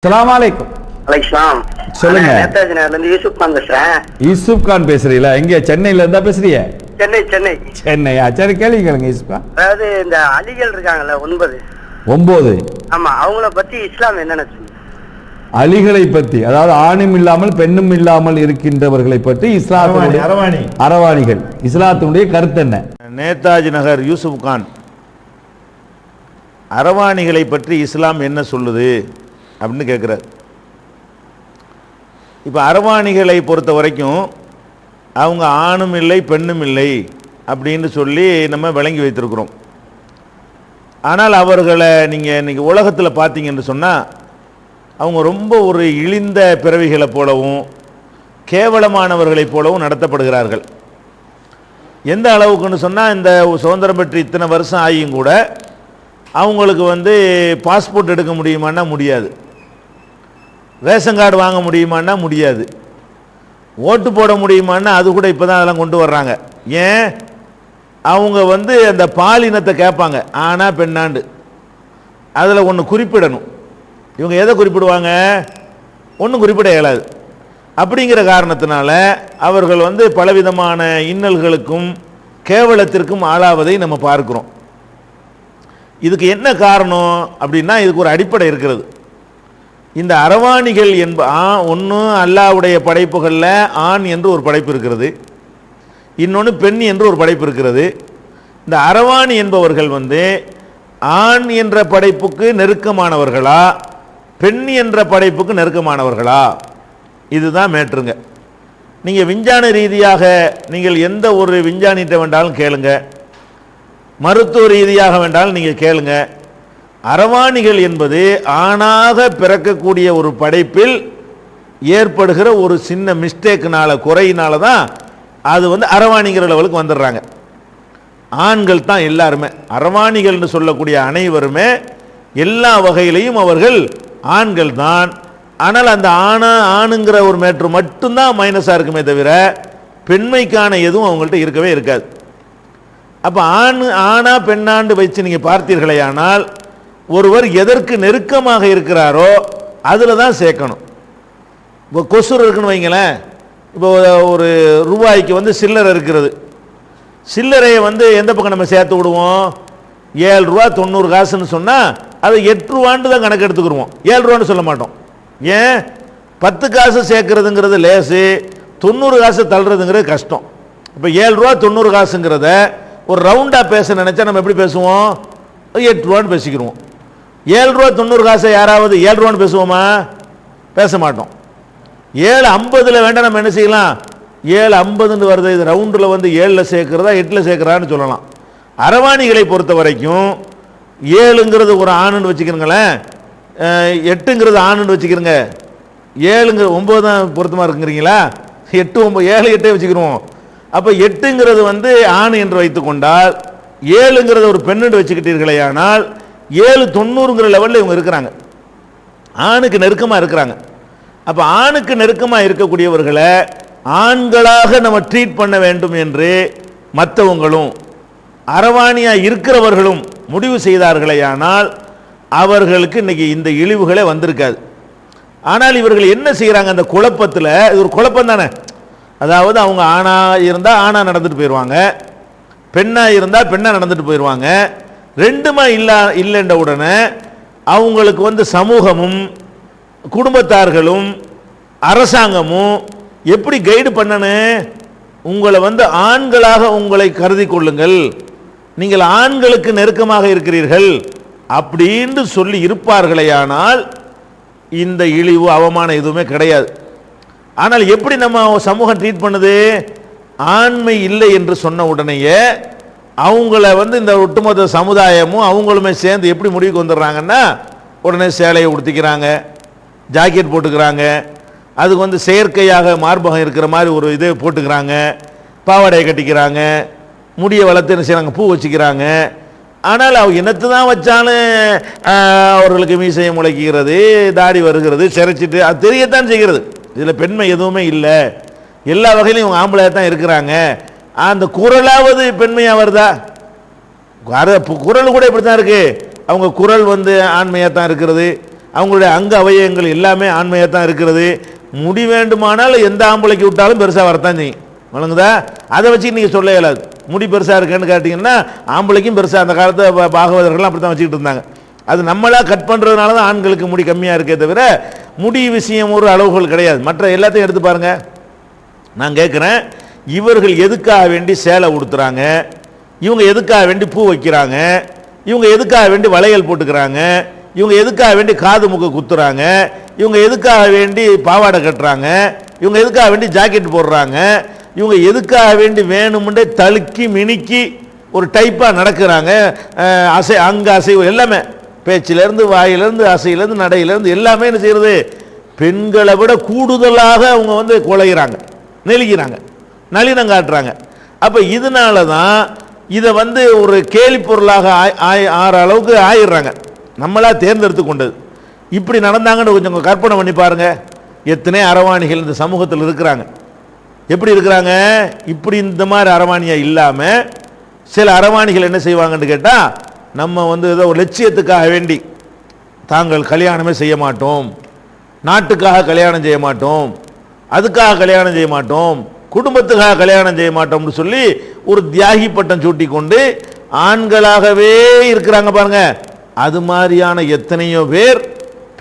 அஸ்ஸலாமு அலைக்கும். அலைக்ஸ்லாம். சொல்லுங்க. நேதாஜி நகர்ல இருந்து யூசுப் கான் பேசுறேன். யூசுப் கான் பேசுறீங்களா? எங்க சென்னையில இருந்தா பேசுறீங்க? சென்னை. சென்னையா? சரி, கேள்வி கேளுங்க யூசுப் கான். அதாவது இந்த அலிகள் இருக்காங்கல்ல 9. ஆமா, அவங்கள பத்தி இஸ்லாம் என்ன சொல்லுது? அலிகளை பத்தி, அதாவது ஆணும் இல்லாமல் பெண்ணும் இல்லாமல் இருக்கின்றவர்களை பற்றி இஸ்லாத்தினுடைய அரவாணிகள், இஸ்லாத்தினுடைய கருத்து என்ன? நேதாஜி நகர் யூசுப் கான், அரவாணிகளை பற்றி இஸ்லாம் என்ன சொல்லுது அப்படின்னு கேட்குறார். இப்போ அரவாணிகளை பொறுத்த வரைக்கும் அவங்க ஆணும் இல்லை பெண்ணும் இல்லை அப்படின்னு சொல்லி நம்ம விளங்கி வைத்திருக்கிறோம். ஆனால் அவர்களை நீங்கள் இன்றைக்கி உலகத்தில் பார்த்தீங்கன்னு சொன்னால் அவங்க ரொம்ப ஒரு இழிந்த பிறவிகளை போலவும் கேவலமானவர்களைப் போலவும் நடத்தப்படுகிறார்கள். எந்த அளவுக்குன்னு சொன்னால், இந்த சுதந்திரம் பெற்று இத்தனை வருஷம் ஆகியும் கூட அவங்களுக்கு பாஸ்போர்ட் எடுக்க முடியுமான்னா முடியாது, ரேஷன் கார்டு வாங்க முடியுமான்னா முடியாது, ஓட்டு போட முடியுமான்னா அது கூட இப்போ தான் அதெல்லாம் கொண்டு வர்றாங்க. ஏன்? அவங்க அந்த பாலினத்தை கேட்பாங்க, ஆனா பெண்ணாண்டு, அதில் ஒன்று குறிப்பிடணும். இவங்க எதை குறிப்பிடுவாங்க? ஒன்றும் குறிப்பிட இயலாது. அப்படிங்கிற காரணத்தினால அவர்கள் பலவிதமான இன்னல்களுக்கும் கேவலத்திற்கும் ஆளாவதை நம்ம பார்க்கிறோம். இதுக்கு என்ன காரணம் அப்படின்னா, இதுக்கு ஒரு அடிப்படை இருக்கிறது. இந்த அரவாணிகள் ஒன்று அல்லாஹ்வுடைய படைப்புகளில் ஆண் என்று ஒரு படைப்பு இருக்கிறது, இன்னொன்று பெண் என்று ஒரு படைப்பு இருக்கிறது. இந்த அரவாணி என்பவர்கள் ஆண் என்ற படைப்புக்கு நெருக்கமானவர்களா, பெண் என்ற படைப்புக்கு நெருக்கமானவர்களா? இதுதான் மேட்ருங்க. நீங்கள் விஞ்ஞான ரீதியாக நீங்கள் எந்த ஒரு விஞ்ஞானிகிட்ட வேண்டாலும் கேளுங்க, மருத்துவ ரீதியாக வேண்டாலும் நீங்கள் கேளுங்க, அரவாணிகள் என்பது ஆணாக பிறக்கக்கூடிய ஒரு படைப்பில் ஏற்படுகிற ஒரு சின்ன மிஸ்டேக்குனால, குறையினால தான் அது அரவாணிங்கிற லெவலுக்கு வந்துடுறாங்க. ஆண்கள் தான் எல்லாருமே அரவாணிகள்னு சொல்லக்கூடிய அனைவருமே எல்லா வகையிலையும் அவர்கள் ஆண்கள் தான். ஆனால் அந்த ஆணுங்கிற ஒரு மேட்ரு மட்டும்தான் மைனஸாக இருக்குமே தவிர பெண்மைக்கான எதுவும் அவங்கள்ட்ட இருக்கவே இருக்காது. அப்போ ஆணா பெண்ணாண்டு வச்சு நீங்கள் பார்த்தீர்களே, ஆனால் ஒருவர் எதற்கு நெருக்கமாக இருக்கிறாரோ அதில் தான் சேர்க்கணும். இப்போ கொசுறு இருக்குன்னு வைங்களேன், இப்போ ஒரு ரூபாய்க்கு சில்லறை இருக்கிறது, சில்லறையை எந்த பக்கம் நம்ம சேர்த்து விடுவோம்? 7 ரூபா 90 காசுன்னு சொன்னால் அதை 8 ரூபான்னு தான் கணக்கு எடுத்துக்கிடுவோம், 7 ரூபான்னு சொல்ல மாட்டோம். ஏன்? 10 காசு சேர்க்கறதுங்கிறது லேசு, 90 காசு தள்ளுறதுங்கிறது கஷ்டம். இப்போ 7 ரூபா 90 காசுங்கிறத ஒரு ரவுண்டாக பேச நினச்சா நம்ம எப்படி பேசுவோம்? 8 ரூபான்னு பேசிக்கிடுவோம். 7 ரூபா 90 காசை யாராவது 7 ரூபான்னு பேசுவோமா? பேச மாட்டோம். 7.50 வேண்டாம், நம்ம என்ன செய்யலாம்? 7.50 வருது, இது ரவுண்டில் 7ல் சேர்க்கிறதா 8ல் சேர்க்கிறான்னு சொல்லலாம். அரவாணிகளை பொறுத்த வரைக்கும் 7ங்கிறது ஒரு ஆணுன்னு வச்சுக்கிறங்களேன், 8ங்கிறது ஆணுன்னு வச்சுக்கிறங்க, 7ங்கிற 9 தான் பொருத்தமாக இருக்குங்கிறீங்களா? 8 9 7 8 வச்சுக்கிறோம். அப்போ 8ங்கிறது ஆண் என்று வைத்துக்கொண்டால் 7ங்கிறத ஒரு பெண்ணு வச்சுக்கிட்டீர்களே, ஆனால் 7 90ங்கிற லெவலில் இவங்க இருக்கிறாங்க, ஆணுக்கு நெருக்கமாக இருக்கிறாங்க. அப்போ ஆணுக்கு நெருக்கமாக இருக்கக்கூடியவர்களை ஆண்களாக நம்ம ட்ரீட் பண்ண வேண்டும் என்று மற்றவங்களும் அரவாணியாக இருக்கிறவர்களும் முடிவு செய்தார்களே, ஆனால் அவர்களுக்கு இன்னைக்கு இந்த இழிவுகளே வந்திருக்காது. ஆனால் இவர்கள் என்ன செய்கிறாங்க? அந்த குழப்பத்தில், இது ஒரு குழப்பம் தானே. அதாவது அவங்க ஆணாக இருந்தால் ஆணாக நடந்துட்டு போயிடுவாங்க, பெண்ணாக இருந்தால் பெண்ணாக நடந்துட்டு போயிடுவாங்க. ரெண்டுமா இல்லைன்ற உடனே அவங்களுக்கு சமூகமும் குடும்பத்தார்களும் அரசாங்கமும் எப்படி கைடு பண்ணணும்? உங்களை ஆண்களாக உங்களை கருதி கொள்ளுங்கள், நீங்கள் ஆண்களுக்கு நெருக்கமாக இருக்கிறீர்கள் அப்படின்னு சொல்லி இருப்பார்களேயானால் இந்த இழிவு அவமானம் எதுவுமே கிடையாது. ஆனால் எப்படி நம்ம சமூகம் ட்ரீட் பண்ணுது? ஆண்மை இல்லை என்று சொன்ன உடனேயே அவங்கள இந்த ஒட்டுமொத்த சமுதாயமும் அவங்களுமே சேர்ந்து எப்படி முடிவுக்கு வந்துடுறாங்கன்னா, உடனே சேலையை உடுத்திக்கிறாங்க, ஜாக்கெட் போட்டுக்கிறாங்க, அதுக்கு செயற்கையாக மார்பகம் இருக்கிற மாதிரி ஒரு இது போட்டுக்கிறாங்க, பாவாடையை கட்டிக்கிறாங்க, முடியை வளர்த்து என்ன செய்கிறாங்க, பூ வச்சுக்கிறாங்க. ஆனால் அவங்க என்னத்து தான் வச்சாலும் அவர்களுக்கு மீசையை முளைக்கிறது, தாடி வருகிறது, சிறைச்சிட்டு அது தெரியத்தான் செய்கிறது. இதில் பெண்மை எதுவுமே இல்லை, எல்லா வகையிலும் இவங்க ஆம்பளையாக தான் இருக்கிறாங்க. அந்த குரலாவது பெண்மையாக வருதா? குரல் கூட இப்படி தான் இருக்குது. அவங்க குரல் ஆண்மையாக தான் இருக்கிறது, அவங்களுடைய அங்க அவயவங்கள் எல்லாமே ஆண்மையாக தான் இருக்கிறது. முடி வேண்டுமானால் எந்த ஆம்பளைக்கு விட்டாலும் பெருசாக வரத்தான் செய்யும். வழங்குதா? அதை வச்சு நீங்கள் சொல்ல இயலாது. முடி பெருசாக இருக்குன்னு கேட்டிங்கன்னா ஆம்பளைக்கும் பெருசாக அந்த காலத்தை பாகவதர்கள்லாம் அப்படி தான் வச்சுக்கிட்டு இருந்தாங்க. அது நம்மளா கட் பண்ணுறதுனால தான் ஆண்களுக்கு முடி கம்மியாக இருக்கே தவிர முடி விஷயம் ஒரு அளவுகள் கிடையாது. மற்ற எல்லாத்தையும் எடுத்து பாருங்க. நான் கேட்குறேன், இவர்கள் எதுக்காக வேண்டி சேலை உடுத்துறாங்க, இவங்க எதுக்காக வேண்டி பூ வைக்கிறாங்க, இவங்க எதுக்காக வேண்டி வளையல் போட்டுக்கிறாங்க, இவங்க எதுக்காக வேண்டி காது முக்க குத்துறாங்க, இவங்க எதுக்காக வேண்டி பாவாடை கட்டுறாங்க, இவங்க எதுக்காக வேண்டி ஜாக்கெட் போடுறாங்க, இவங்க எதுக்காக வேண்டி வேணும்னே தழுக்கி மினுக்கி ஒரு டைப்பாக நடக்கிறாங்க. அசைவு எல்லாமே, பேச்சிலேருந்து வாயிலேருந்து அசையிலேருந்து நடையிலேருந்து எல்லாமே என்ன செய்யறது, பெண்களை விட கூடுதலாக அவங்க வந்து குலைகிறாங்க, நெளிக்கிறாங்க, நளினம் காட்டுறாங்க. அப்போ இதனால தான் இதை வந்து ஒரு கேலி பொருளாக ஆற அளவுக்கு ஆயிடுறாங்க. நம்மளா தேர்ந்தெடுத்து கொண்டது. இப்படி நடந்தாங்கன்னு கொஞ்சம் கற்பனை பண்ணி பாருங்க. எத்தனை அரவாணிகள் இந்த சமூகத்தில் இருக்கிறாங்க. எப்படி இருக்கிறாங்க? இப்படி இந்த மாதிரி அரவாணியா இல்லாமல் சில அரவாணிகள் என்ன செய்வாங்கன்னு கேட்டால், நம்ம வந்து ஏதோ ஒரு லட்சியத்துக்காக வேண்டி தாங்கள் கல்யாணமே செய்ய மாட்டோம், நாட்டுக்காக கல்யாணம் செய்ய மாட்டோம், அதுக்காக கல்யாணம் செய்ய மாட்டோம், குடும்பத்துக்காக கல்யாணம் செய்ய மாட்டோம்னு சொல்லி ஒரு தியாகி பட்டம் சூட்டி கொண்டு ஆண்களாகவே இருக்கிறாங்க பாருங்க. அது மாதிரியான எத்தனையோ பேர்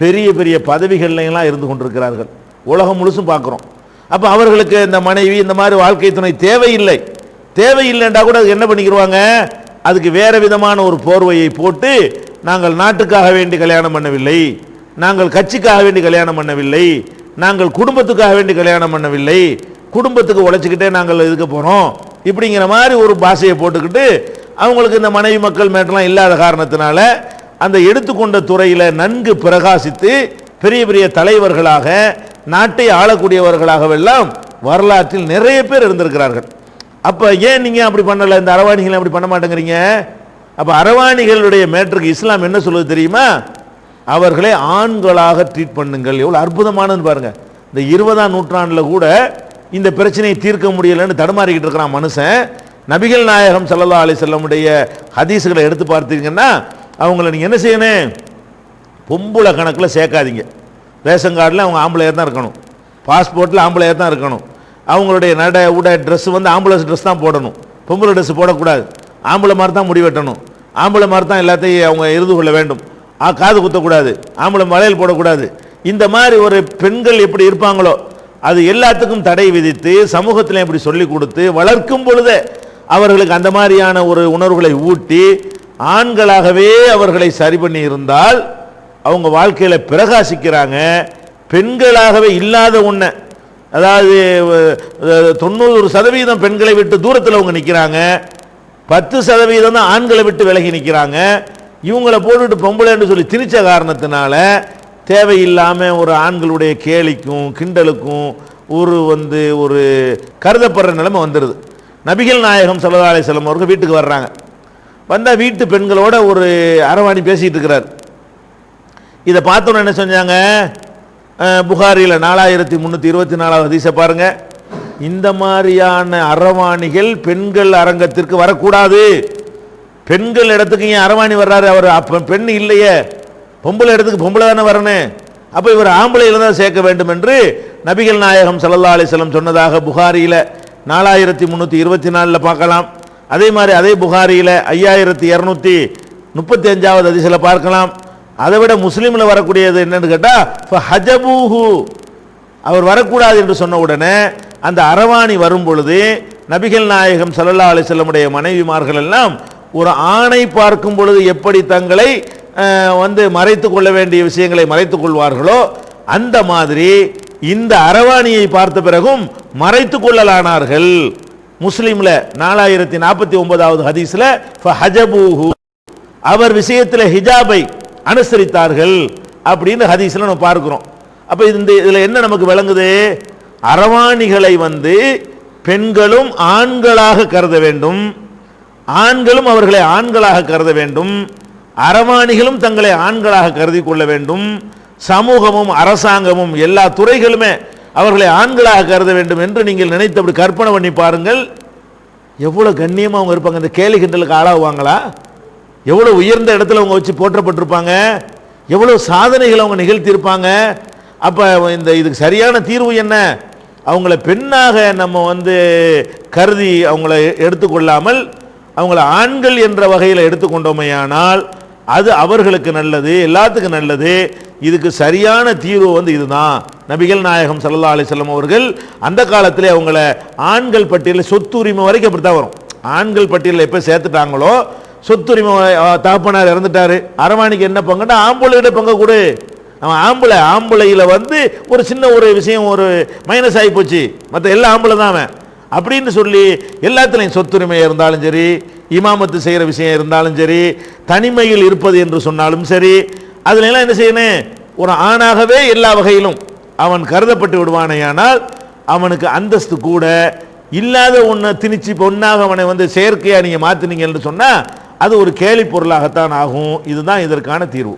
பெரிய பெரிய பதவிகள்லாம் இருந்து கொண்டிருக்கிறார்கள். உலகம் முழுசும் பார்க்குறோம். அப்போ அவர்களுக்கு இந்த மனைவி இந்த மாதிரி வாழ்க்கை துணை தேவையில்லை. தேவையில்லைன்றா கூட அது என்ன பண்ணிக்கிடுவாங்க, அதுக்கு வேற விதமான ஒரு போர்வையை போட்டு, நாங்கள் நாட்டுக்காக வேண்டி கல்யாணம் பண்ணவில்லை, நாங்கள் கட்சிக்காக வேண்டி கல்யாணம் பண்ணவில்லை, நாங்கள் குடும்பத்துக்காக வேண்டி கல்யாணம் பண்ணவில்லை, குடும்பத்துக்கு உழைச்சிக்கிட்டே நாங்கள் இருக்க போகிறோம், இப்படிங்கிற மாதிரி ஒரு பாஷையை போட்டுக்கிட்டு அவங்களுக்கு இந்த மனைவி மக்கள் மேட்டெல்லாம் இல்லாத காரணத்தினால அந்த எடுத்துக்கொண்ட துறையில் நன்கு பிரகாசித்து பெரிய பெரிய தலைவர்களாக நாட்டை ஆளக்கூடியவர்களாகவெல்லாம் வரலாற்றில் நிறைய பேர் இருந்திருக்கிறார்கள். அப்போ ஏன் நீங்கள் அப்படி பண்ணலை, இந்த அரவாணிகளை அப்படி பண்ண மாட்டேங்கிறீங்க? அப்போ அரவாணிகளுடைய மேட்டருக்கு இஸ்லாம் என்ன சொல்லுது தெரியுமா? அவர்களை ஆண்களாக ட்ரீட் பண்ணுங்கள். எவ்வளோ அற்புதமானதுன்னு பாருங்க. இந்த 20ஆம் நூற்றாண்டில் கூட இந்த பிரச்சனையை தீர்க்க முடியலன்னு தடுமாறிக்கிட்டு இருக்கிறான் மனுஷன். நபிகள் நாயகம் ஸல்லல்லாஹு அலைஹி வஸல்லமுடைய ஹதீஸ்களை எடுத்து பார்த்தீங்கன்னா அவங்கள நீங்கள் என்ன செய்யணும், பொம்பளை கணக்கில் சேர்க்காதீங்க. ரேஷன் கார்டில் அவங்க ஆம்பளையாக தான் இருக்கணும், பாஸ்போர்ட்டில் ஆம்பளையாக தான் இருக்கணும், அவங்களுடைய நடை உடை ட்ரெஸ் வந்து ஆம்பளை ட்ரெஸ் தான் போடணும், பொம்பளை ட்ரெஸ் போடக்கூடாது, ஆம்பளை மாதிரி தான் முடி வெட்டணும், ஆம்பளை மாதிரி தான் எல்லாத்தையும் அவங்க இருந்து கொள்ள வேண்டும், காது குத்தக்கூடாது, ஆம்பளை வளையல் போடக்கூடாது. இந்த மாதிரி ஒரு பெண்கள் எப்படி இருப்பாங்களோ அது எல்லாத்துக்கும் தடை விதித்து சமூகத்தில் இப்படி சொல்லி கொடுத்து வளர்க்கும் பொழுது அவர்களுக்கு அந்த மாதிரியான ஒரு உணர்வுகளை ஊட்டி ஆண்களாகவே அவர்களை சரி பண்ணி இருந்தால் அவங்க வாழ்க்கையில் பிரகாசிக்கிறாங்க. பெண்களாகவே இல்லாத ஒன்று, அதாவது 90% பெண்களை விட்டு தூரத்தில் அவங்க நிற்கிறாங்க, 10% தான் ஆண்களை விட்டு விலகி நிற்கிறாங்க. இவங்களை போட்டுட்டு பொம்பளைன்னு சொல்லி திணிச்ச காரணத்தினால தேவையில்லாமல் ஒரு ஆண்களுடைய கேலிக்கும் கிண்டலுக்கும் ஒரு கருதப்படுற நிலைமை வந்துடுது. நபிகள் நாயகம் ஸல்லல்லாஹு அலைஹி வஸல்லம் அவர்கள் வீட்டுக்கு வர்றாங்க. வந்தால் வீட்டு பெண்களோட ஒரு அரவாணி பேசிகிட்டு இருக்கிறார். இதை பார்த்தோன்னு என்ன செஞ்சாங்க, புகாரியில் 4324 ஹதீஸை பாருங்க. இந்த மாதிரியான அரவாணிகள் பெண்கள் அரங்கத்திற்கு வரக்கூடாது. பெண்கள் இடத்துக்கு ஏன் அரவாணி வர்றாரு, அவர் பெண் இல்லையே, பொம்பளை இடத்துக்கு பொம்பளை தானே வரணும், அப்போ இவர் ஆம்பளையில் தான் சேர்க்க வேண்டும் என்று நபிகள் நாயகம் ஸல்லல்லாஹு அலைஹி வஸல்லம் சொன்னதாக புகாரியில் 4324 பார்க்கலாம். அதே மாதிரி அதே புகாரியில் 5235 ஹதீஸில் பார்க்கலாம். அதை விட முஸ்லீமில் வரக்கூடியது என்னன்னு கேட்டால் ஹஜபூஹு, அவர் வரக்கூடாது என்று சொன்ன உடனே அந்த அரவாணி வரும் பொழுது நபிகள் நாயகம் ஸல்லல்லாஹு அலைஹி வஸல்லமுடைய மனைவிமார்கள் எல்லாம் ஒரு ஆணை பார்க்கும் பொழுது எப்படி தங்களை மறைத்துக் கொள்ள வேண்டிய விஷயங்களை மறைத்துக் கொள்வார்களோ அந்த மாதிரி இந்த அரவாணியை பார்த்த பிறகும் மறைத்துக் கொள்ளலானார்கள். முஸ்லிம்ல 4049 ஹதீஸ்ல ஃபஹஜபூஹு, அவர் விஷயத்தில் ஹிஜாபை அனுசரித்தார்கள் அப்படின்னு ஹதீஸ்ல நம்ம பார்க்கிறோம். அப்ப இதுல என்ன நமக்கு விளங்குது, அரவாணிகளை பெண்களும் ஆண்களாக கருத வேண்டும், ஆண்களும் அவர்களை ஆண்களாக கருத வேண்டும், அரவாணிகளும் தங்களை ஆண்களாக கருதி கொள்ள வேண்டும், சமூகமும் அரசாங்கமும் எல்லா துறைகளுமே அவர்களை ஆண்களாக கருத வேண்டும் என்று நீங்கள் நினைத்தபடி கற்பனை பண்ணி பாருங்கள். எவ்வளவு கண்ணியமாக அவங்க இருப்பாங்க. இந்த கேலி கிண்டலுக்கு ஆளாகுவாங்களா? எவ்வளவு உயர்ந்த இடத்துல அவங்க வச்சு போற்றப்பட்டிருப்பாங்க. எவ்வளவு சாதனைகள் அவங்க நிகழ்த்தியிருப்பாங்க. அப்ப இதுக்கு சரியான தீர்வு என்ன? அவங்கள பெண்ணாக நம்ம கருதி அவங்கள எடுத்துக்கொள்ளாமல் அவங்கள ஆண்கள் என்ற வகையில் எடுத்துக்கொண்டோமையானால் அது அவர்களுக்கு நல்லது, எல்லாத்துக்கும் நல்லது. இதுக்கு சரியான தீர்வு இதுதான். நபிகள் நாயகம் ஸல்லல்லாஹு அலைஹி வஸல்லம் அவர்கள் அந்த காலத்திலே அவங்கள ஆண்கள் பட்டியலில் சொத்துரிமை வரைக்கும் அப்படித்தான் வரும். ஆண்கள் பட்டியலில் எப்போ சேர்த்துட்டாங்களோ, சொத்துரிமை தகப்பனார் இறந்துட்டாரு, அரவாணிக்கு என்ன பங்குன்னா ஆம்பளையிட பங்கு கொடு. அவன் ஆம்பளையில ஒரு சின்ன ஒரு விஷயம் ஒரு மைனஸ் ஆகி போச்சு, மற்ற எல்லா ஆம்பளை தான் அவன் அப்படின்னு சொல்லி எல்லாத்துலையும் சொத்துரிமை இருந்தாலும் சரி, இமாமத்து செய்கிற விஷயம் இருந்தாலும் சரி, தனிமையில் இருப்பது என்று சொன்னாலும் சரி, அதுல எல்லாம் என்ன செய்யணும்? ஒரு ஆணாகவே எல்லா வகையிலும் அவன் கருதப்பட்டு விடுவானேயானால் அவனுக்கு அந்தஸ்து கூட இல்லாத ஒன்றை திணிச்சு பொண்ணாக அவனை செயற்கையா நீங்க மாத்தினீங்க என்று சொன்னா அது ஒரு கேலி பொருளாகத்தான் ஆகும். இதுதான் இதற்கான தீர்வு.